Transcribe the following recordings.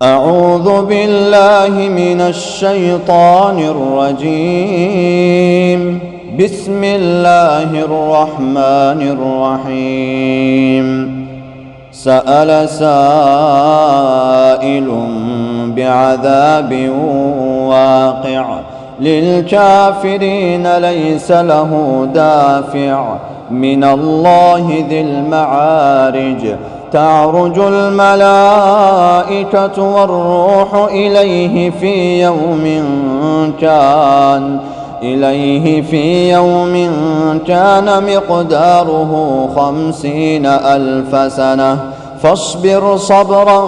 أعوذ بالله من الشيطان الرجيم. بسم الله الرحمن الرحيم. سأل سائل بعذاب واقع للكافرين ليس له دافع من الله ذي المعارج. تعرج الملائكة والروح إليه في يوم كان مقداره 50,000 سنة فاصبر صبرا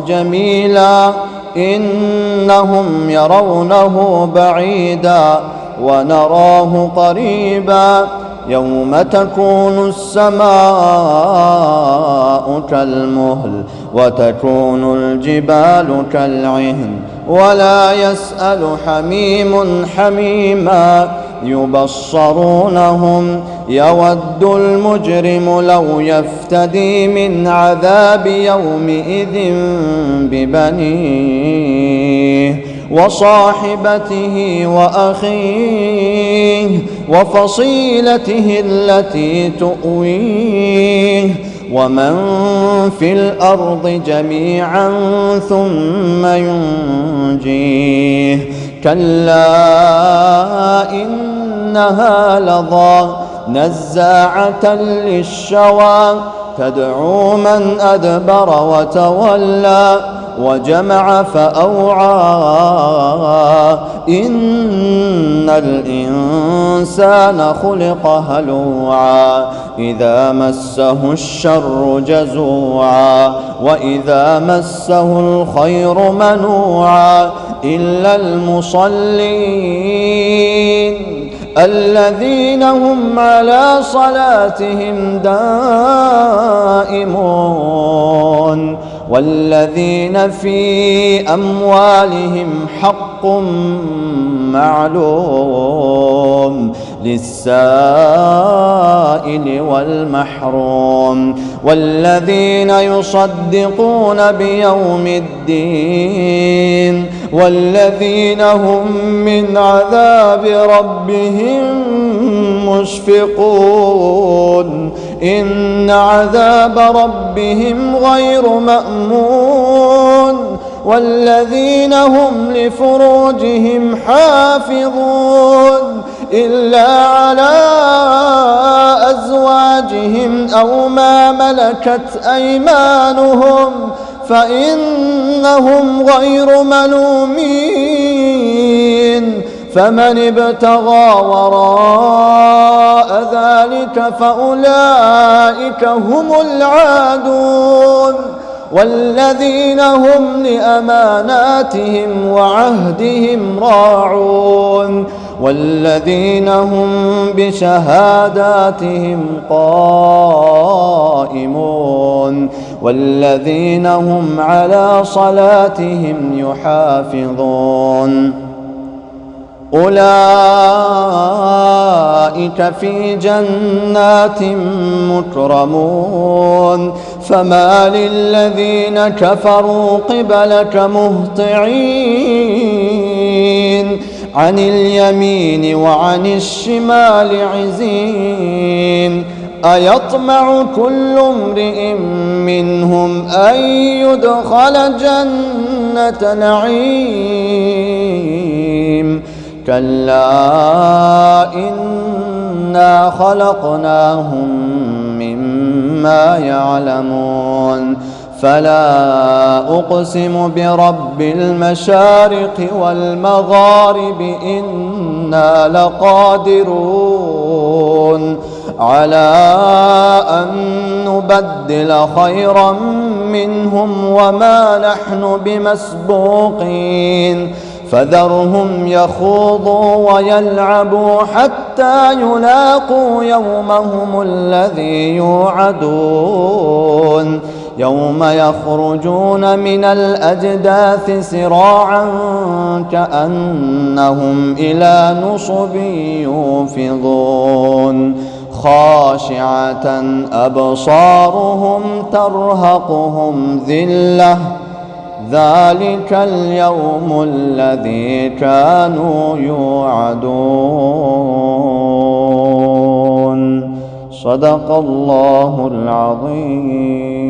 جميلا إنهم يرونه بعيدا ونراه قريبا يوم تكون السماء كالمهل وتكون الجبال كالعهن ولا يسأل حميم حميما يبصرونهم يود المجرم لو يفتدي من عذاب يومئذ ببنيه وصاحبته وأخيه وفصيلته التي تؤويه ومن في الأرض جميعا ثم ينجيه كلا إنها لظى نزاعة للشوى تدعو من أدبر وتولى وجمع فأوعى إن الإنسان خلق هلوعا إذا مسه الشر جزوعا وإذا مسه الخير منوعا إلا المصلين الذين هم على صلاتهم دائمون والذين في أموالهم حق معلوم للسائل والمحروم والذين يصدقون بيوم الدين والذين هم من عذاب ربهم مشفقون إن عذاب ربهم غير مأمون والذين هم لفروجهم حافظون إلا على أزواجهم أو ما ملكت أيمانهم فإنهم غير ملومين فمن ابتغى وراء ذلك فأولئك هم العادون والذين هم لأماناتهم وعهدهم راعون والذين هم بشهاداتهم قائمون والذين هم على صلاتهم يحافظون أولئك في جنات مكرمون فما للذين كفروا قبلك مهطعين عن اليمين وعن الشمال عزين أيطمع كل امرئ منهم أن يدخل جنة نعيم كلا إنا خلقناهم مما يعلمون فلا أقسم برب المشارق والمغارب إنا لقادرون على أن نبدل خيرا منهم وما نحن بمسبوقين فذرهم يخوضوا ويلعبوا حتى يلاقوا يومهم الذي يوعدون يوم يخرجون من الأجداث سراعا كأنهم إلى نصب يوفضون خاشعة أبصارهم ترهقهم ذلة ذلك اليوم الذي كانوا يوعدون. صدق الله العظيم.